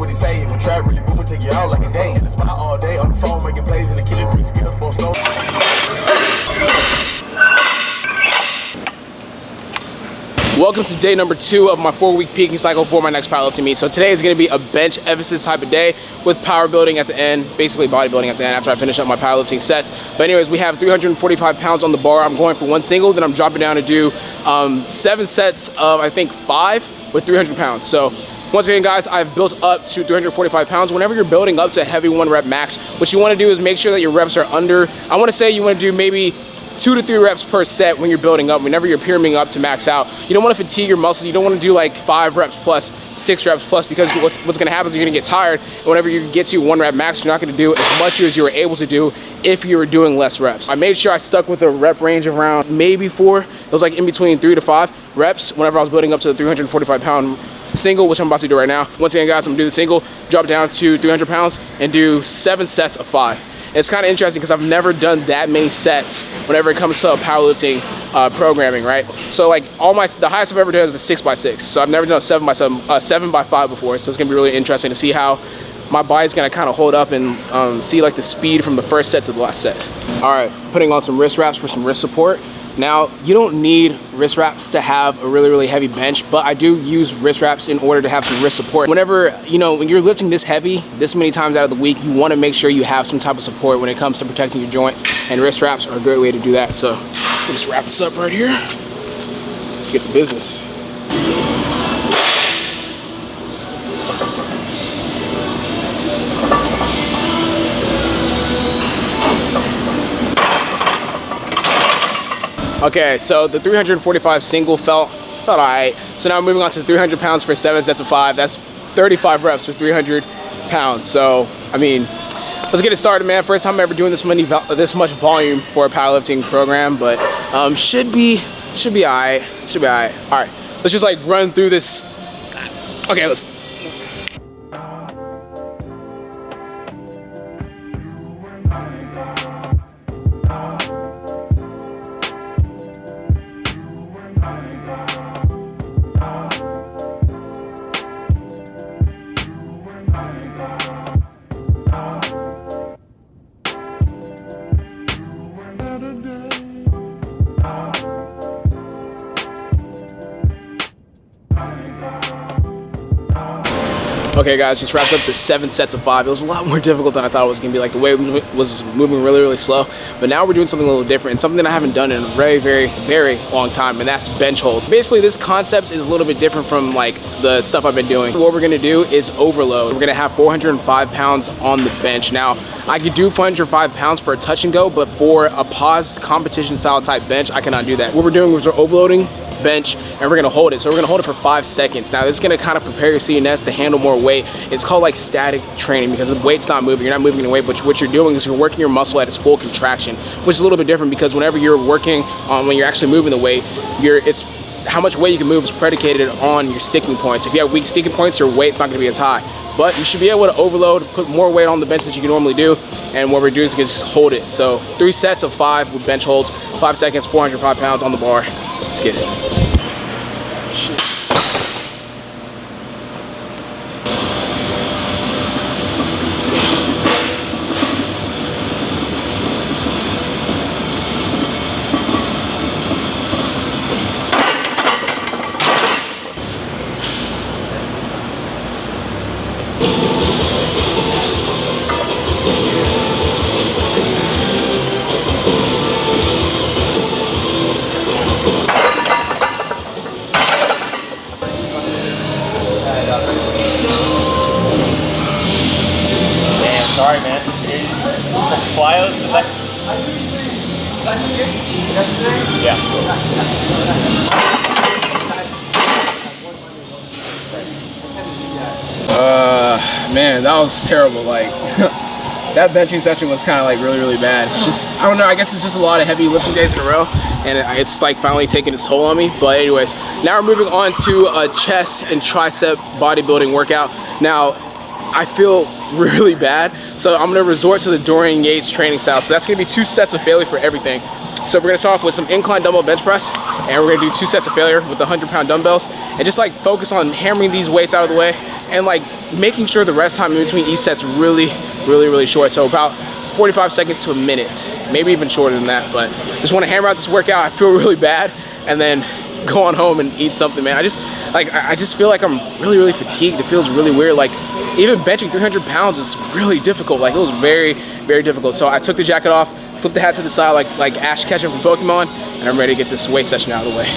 what he say. If a trap really boom, take you out like a day. In the spot all day on the phone making plays in the kitchen, 3 skills, 4 slow. Welcome to day number 2 of my 4-week peaking cycle for my next powerlifting meet. So today is going to be a bench emphasis type of day with power building at the end, basically bodybuilding at the end after I finish up my powerlifting sets. But anyways, we have 345 pounds on the bar. I'm going for 1 single, then I'm dropping down to do 7 sets of, I think, 5 with 300 pounds. So once again, guys, I've built up to 345 pounds. Whenever you're building up to a heavy 1 rep max, what you want to do is make sure that your reps are under, I want to say you want to do maybe 2 to 3 reps per set when you're building up. Whenever you're pyramiding up to max out, you don't want to fatigue your muscles. You don't want to do like 5 reps plus, 6 reps plus, because what's going to happen is you're going to get tired. And whenever you get to 1 rep max, you're not going to do as much as you were able to do if you were doing less reps. I made sure I stuck with a rep range of around maybe 4. It was like in between 3 to 5 reps whenever I was building up to the 345 pound single, which I'm about to do right now. Once again, guys, I'm going to do the single, drop down to 300 pounds, and do 7 sets of 5. It's kind of interesting because I've never done that many sets whenever it comes to powerlifting programming, right? So like the highest I've ever done is a 6x6. So I've never done a 7x7, 7x5 before. So it's gonna be really interesting to see how my body's gonna kind of hold up and see like the speed from the first set to the last set. All right, putting on some wrist wraps for some wrist support. Now, you don't need wrist wraps to have a really, really heavy bench, but I do use wrist wraps in order to have some wrist support. Whenever, when you're lifting this heavy, this many times out of the week, you want to make sure you have some type of support when it comes to protecting your joints, and wrist wraps are a great way to do that. So, we'll just wrap this up right here. Let's get to business. Okay, so the 345 single felt all right. So now I'm moving on to 300 pounds for 7 sets of 5. That's 35 reps for 300 pounds. So, I mean, let's get it started, man. First time ever doing this much volume for a powerlifting program, but should be all right. Should be all right. All right, let's just like run through this. Okay, let's. Okay, guys, just wrapped up the 7 sets of 5. It was a lot more difficult than I thought it was going to be. Like, the weight was moving really, really slow. But now we're doing something a little different, and something that I haven't done in a very, very, very long time, and that's bench holds. Basically, this concept is a little bit different from, like, the stuff I've been doing. What we're going to do is overload. We're going to have 405 pounds on the bench. Now, I could do 405 pounds for a touch and go, but for a paused competition-style type bench, I cannot do that. What we're doing is we're overloading bench, and we're gonna hold it. So we're gonna hold it for 5 seconds. Now this is gonna kind of prepare your CNS to handle more weight. It's called like static training because the weight's not moving. You're not moving the weight, but what you're doing is you're working your muscle at its full contraction, which is a little bit different because whenever you're working on, when you're actually moving the weight, it's how much weight you can move is predicated on your sticking points. If you have weak sticking points, your weight's not gonna be as high. But you should be able to overload, put more weight on the bench than you can normally do, and what we're doing is just hold it. So 3 sets of 5 with bench holds, 5 seconds, 405 pounds on the bar. Let's get it. Shit. Sorry, man. Flyos? Yeah. Man, that was terrible. Like, that benching session was kind of like really, really bad. It's just, I don't know, I guess it's just a lot of heavy lifting days in a row, and it's like finally taking its toll on me. But anyways, now we're moving on to a chest and tricep bodybuilding workout. Now, I feel really bad, so I'm gonna resort to the Dorian Yates training style. So that's gonna be 2 sets of failure for everything. So we're gonna start off with some incline dumbbell bench press, and we're gonna do 2 sets of failure with the 100-pound dumbbells, and just like focus on hammering these weights out of the way, and like making sure the rest time in between each set's really short. So about 45 seconds to a minute, maybe even shorter than that. But just want to hammer out this workout. I feel really bad, and then go on home and eat something, man. I just feel like I'm really fatigued. It feels really weird. Like even benching 300 pounds is really difficult. Like it was very difficult. So I took the jacket off, flipped the hat to the side like Ash Ketchum from Pokemon, and I'm ready to get this weight session out of the way.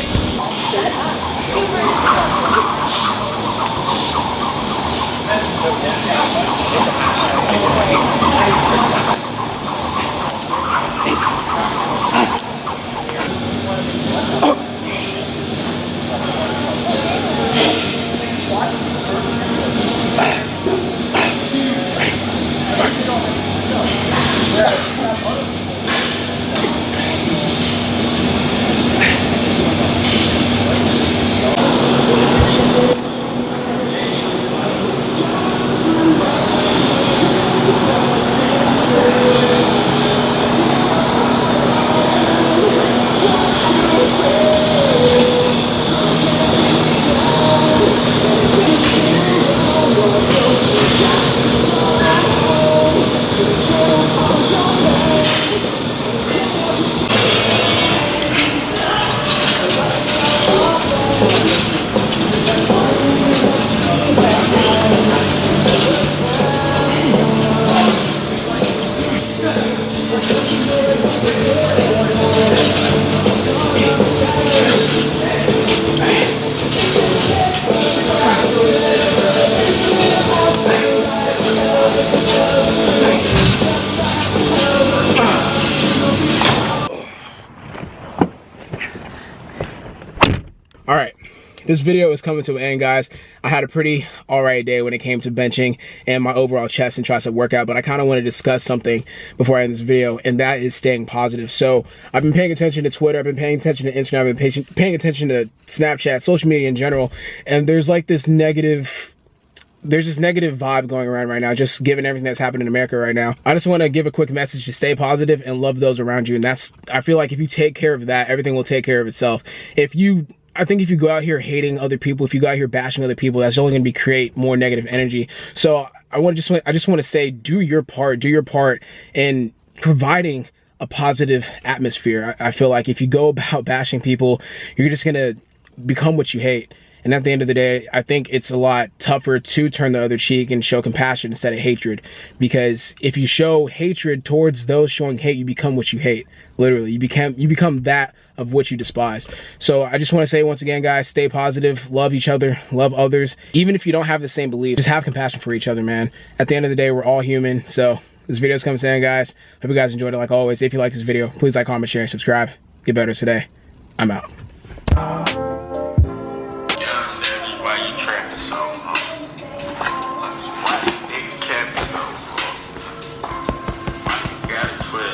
All right, this video is coming to an end, guys. I had a pretty alright day when it came to benching and my overall chest and tricep workout, but I kind of want to discuss something before I end this video, and that is staying positive. So I've been paying attention to Twitter, I've been paying attention to Instagram, I've been paying attention to Snapchat, social media in general, and there's like this negative vibe going around right now, just given everything that's happening in America right now. I just want to give a quick message to stay positive and love those around you. And I feel like if you take care of that, everything will take care of itself. I think if you go out here hating other people, if you go out here bashing other people, that's only going to create more negative energy. So I just want to say, do your part in providing a positive atmosphere. I feel like if you go about bashing people, you're just going to become what you hate. And at the end of the day, I think it's a lot tougher to turn the other cheek and show compassion instead of hatred. Because if you show hatred towards those showing hate, you become what you hate. Literally, you become that of what you despise. So I just want to say once again, guys, stay positive, love each other, love others. Even if you don't have the same beliefs, just have compassion for each other, man. At the end of the day, we're all human. So this video is coming to an end, guys. Hope you guys enjoyed it like always. If you like this video, please like, comment, share, and subscribe. Get better today. I'm out. Why you trash?